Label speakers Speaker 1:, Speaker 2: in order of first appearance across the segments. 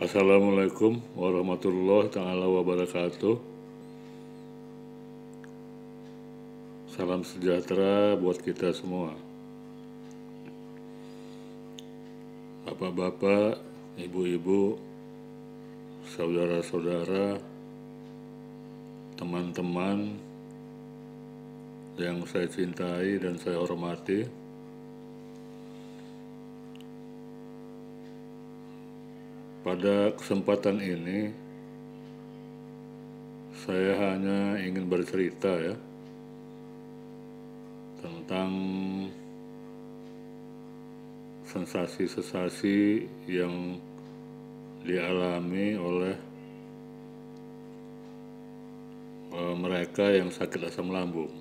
Speaker 1: Assalamualaikum warahmatullahi taala wabarakatuh. Salam sejahtera buat kita semua. Bapak-bapak, ibu-ibu, saudara-saudara, teman-teman yang saya cintai dan saya hormati. Pada kesempatan ini, saya hanya ingin bercerita ya tentang sensasi-sensasi yang dialami oleh mereka yang sakit asam lambung.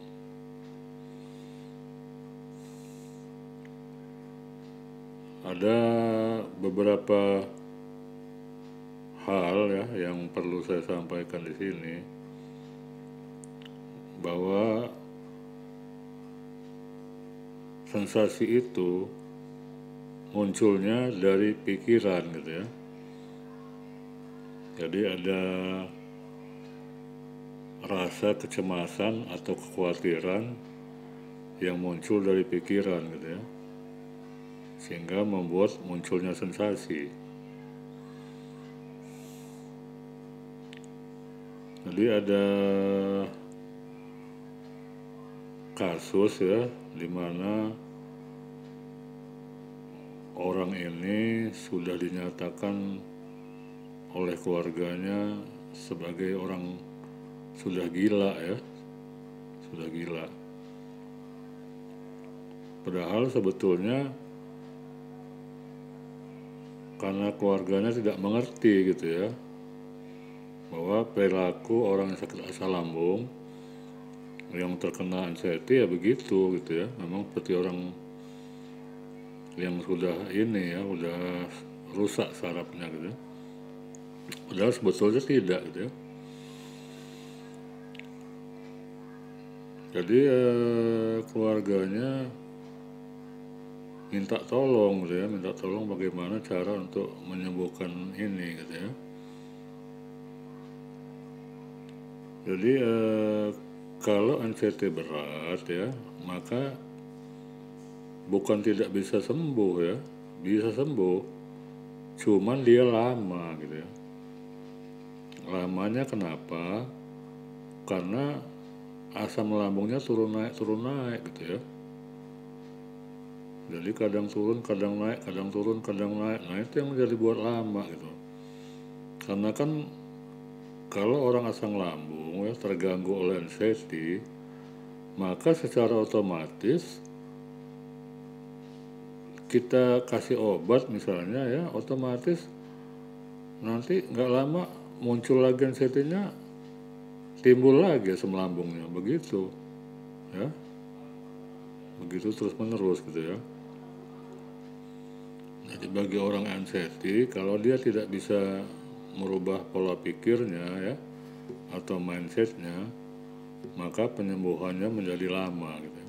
Speaker 1: Ada beberapa hal ya yang perlu saya sampaikan di sini, bahwa sensasi itu munculnya dari pikiran gitu ya. Jadi ada rasa kecemasan atau kekhawatiran yang muncul dari pikiran gitu ya, sehingga membuat munculnya sensasi. Jadi ada kasus ya di mana orang ini sudah dinyatakan oleh keluarganya sebagai orang sudah gila ya, sudah gila. Padahal sebetulnya karena keluarganya tidak mengerti gitu ya, bahwa perilaku orang yang sakit asam lambung yang terkena anxiety ya begitu gitu ya, memang seperti orang yang sudah ini ya, udah rusak sarafnya gitu ya. Padahal sebetulnya tidak gitu ya. Jadi keluarganya minta tolong gitu ya, minta tolong bagaimana cara untuk menyembuhkan ini gitu ya. Jadi kalau anxiety berat ya, maka bukan tidak bisa sembuh ya, bisa sembuh, cuman dia lama gitu ya. Lamanya kenapa? Karena asam lambungnya turun naik gitu ya. Jadi kadang turun, kadang naik, kadang turun, kadang naik. Nah itu yang menjadi buat lama gitu. Karena kan kalau orang asam lambung ya terganggu oleh anxiety, maka secara otomatis kita kasih obat misalnya ya, otomatis nanti nggak lama muncul lagi anxiety-nya, timbul lagi asam lambungnya, begitu ya, begitu terus menerus gitu ya. Jadi bagi orang anxiety, kalau dia tidak bisa merubah pola pikirnya ya atau mindsetnya, maka penyembuhannya menjadi lama gitu.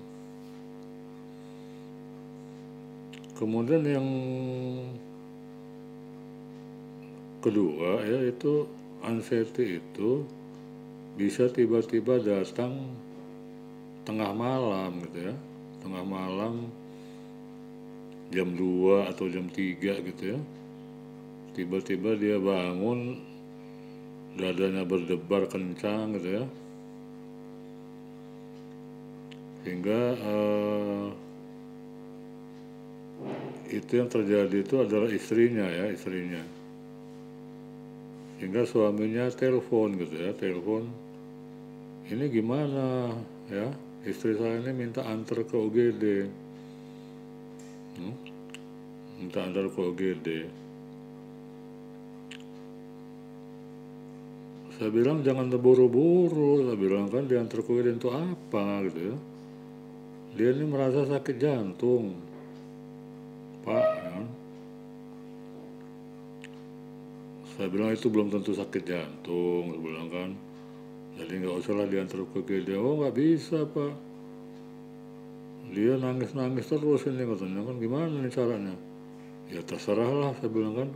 Speaker 1: Kemudian yang kedua ya, itu anxiety itu bisa tiba-tiba datang tengah malam gitu ya, tengah malam jam 2 atau jam 3 gitu ya. Tiba-tiba dia bangun, dadanya berdebar kencang gitu ya, sehingga itu yang terjadi itu adalah istrinya ya, istrinya. Sehingga suaminya telepon gitu ya, telepon, ini gimana ya, istri saya ini minta antar ke UGD, minta antar ke UGD. Saya bilang jangan terburu-buru, saya bilang kan diantar ke UGD untuk apa gitu ya. Dia ini merasa sakit jantung, Pak ya. Saya bilang itu belum tentu sakit jantung, saya bilang kan. Jadi nggak usah lah diantar ke UGD. Oh nggak bisa Pak, dia nangis-nangis terus ini katanya, kan gimana nih caranya. Ya terserah lah, saya bilang kan,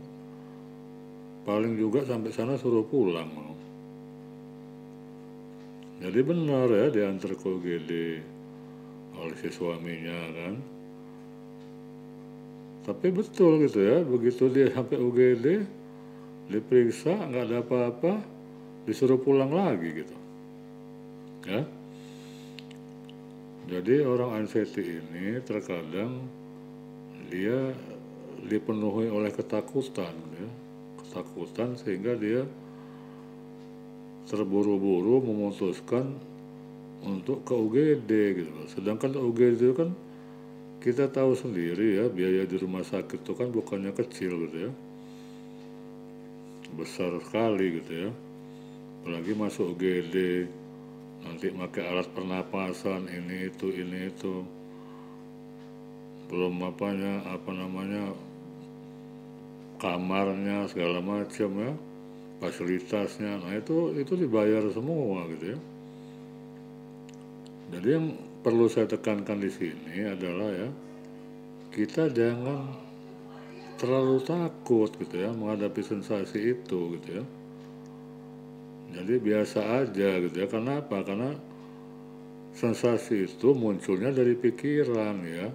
Speaker 1: paling juga sampai sana suruh pulang. Jadi benar ya diantar ke UGD oleh si suaminya kan. Tapi betul gitu ya, begitu dia sampai UGD, diperiksa nggak ada apa-apa, disuruh pulang lagi gitu. Ya. Jadi orang anxiety ini terkadang dia dipenuhi oleh ketakutan, ya. Ketakutan sehingga dia terburu-buru memutuskan untuk ke UGD gitu. Sedangkan UGD itu kan kita tahu sendiri ya, biaya di rumah sakit itu kan bukannya kecil gitu ya, besar sekali gitu ya. Apalagi masuk UGD, nanti pakai alat pernapasan ini itu, belum apa namanya kamarnya segala macam ya, fasilitasnya. Nah itu dibayar semua gitu ya. Jadi yang perlu saya tekankan di sini adalah ya, kita jangan terlalu takut gitu ya menghadapi sensasi itu gitu ya. Jadi biasa aja gitu ya. Karena apa? Karena sensasi itu munculnya dari pikiran ya,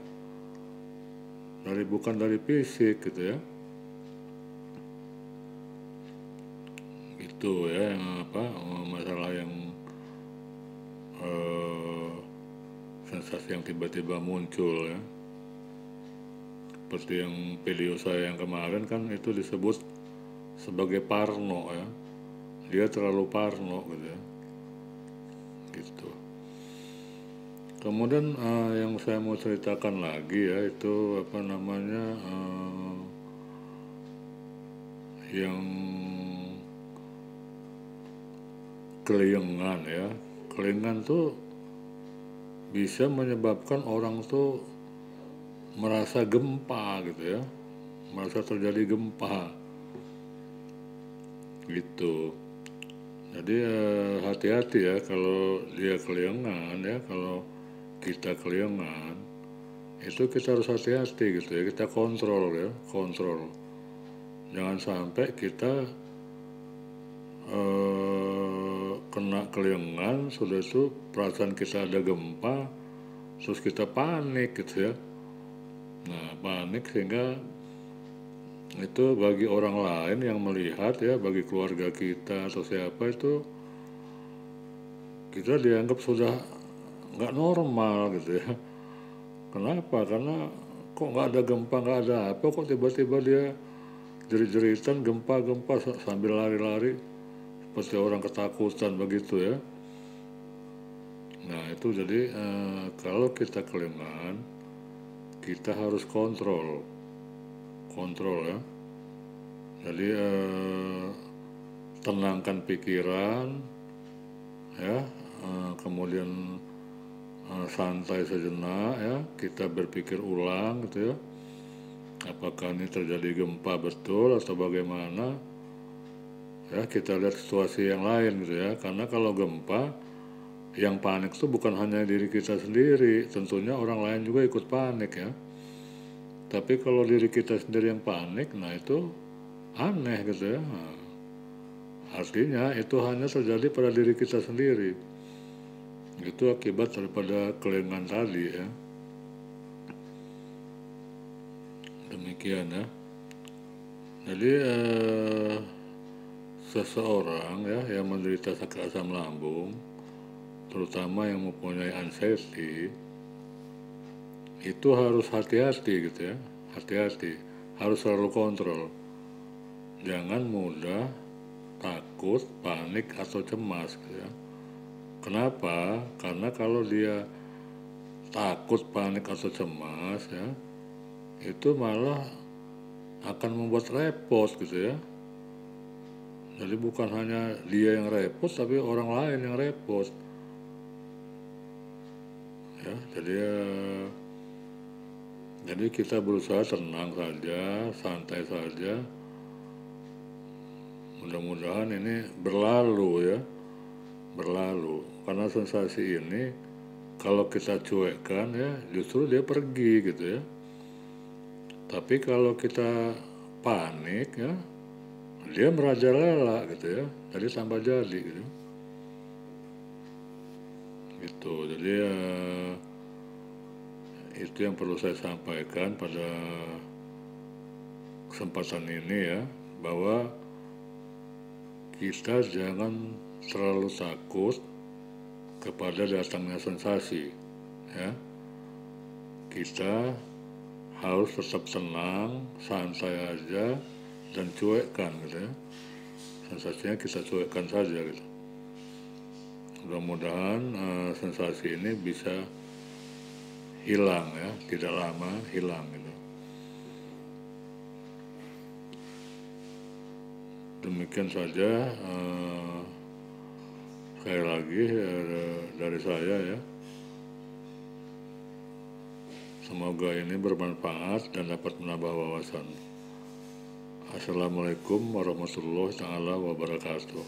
Speaker 1: bukan dari fisik gitu ya. Itu ya yang masalah yang sensasi yang tiba-tiba muncul ya. Seperti yang video saya yang kemarin kan itu disebut sebagai parno ya. Dia terlalu parno gitu ya. Gitu. Kemudian yang saya mau ceritakan lagi ya itu yang keliengan ya. Keliengan tuh bisa menyebabkan orang tuh merasa gempa gitu ya, merasa terjadi gempa gitu. Jadi hati-hati ya kalau dia keliengan ya, kalau kita keliengan itu kita harus hati-hati gitu ya, kita kontrol ya, kontrol. Jangan sampai kita kena keliengan, sudah itu perasaan kita ada gempa, terus kita panik gitu ya. Nah panik sehingga itu bagi orang lain yang melihat ya, bagi keluarga kita atau siapa itu, kita dianggap sudah nggak normal gitu ya. Kenapa? Karena kok nggak ada gempa, nggak ada apa, kok tiba-tiba dia jerit-jeritan gempa-gempa sambil lari-lari seperti orang ketakutan begitu ya. Nah itu jadi kalau kita keliengan, kita harus kontrol ya. Jadi tenangkan pikiran ya, kemudian santai sejenak ya, kita berpikir ulang gitu ya, apakah ini terjadi gempa betul atau bagaimana ya. Kita lihat situasi yang lain gitu ya, karena kalau gempa yang panik itu bukan hanya diri kita sendiri, tentunya orang lain juga ikut panik ya. Tapi kalau diri kita sendiri yang panik, nah itu aneh gitu ya. Nah, artinya itu hanya terjadi pada diri kita sendiri. Itu akibat daripada keliengan tadi ya. Demikian ya. Jadi seseorang ya yang menderita sakit asam lambung, terutama yang mempunyai anxiety, itu harus hati-hati gitu ya, hati-hati, harus selalu kontrol. Jangan mudah takut, panik atau cemas gitu ya. Kenapa? Karena kalau dia takut, panik atau cemas ya, itu malah akan membuat repot gitu ya. Jadi bukan hanya dia yang repot, tapi orang lain yang repot. Ya, jadi kita berusaha tenang saja, santai saja. Mudah-mudahan ini berlalu ya, berlalu. Karena sensasi ini kalau kita cuekkan ya, justru dia pergi gitu ya. Tapi kalau kita panik ya, dia merajalela gitu ya, jadi tambah jadi gitu. Gitu, jadi itu yang perlu saya sampaikan pada kesempatan ini ya, bahwa kita jangan terlalu takut kepada datangnya sensasi ya. Kita harus tetap tenang, santai aja, dan cuekkan gitu ya. Sensasinya kita cuekkan saja gitu. Mudah-mudahan sensasi ini bisa hilang ya, tidak lama hilang gitu. Demikian saja sekali lagi dari saya ya. Semoga ini bermanfaat dan dapat menambah wawasan. Assalamualaikum warahmatullahi wabarakatuh.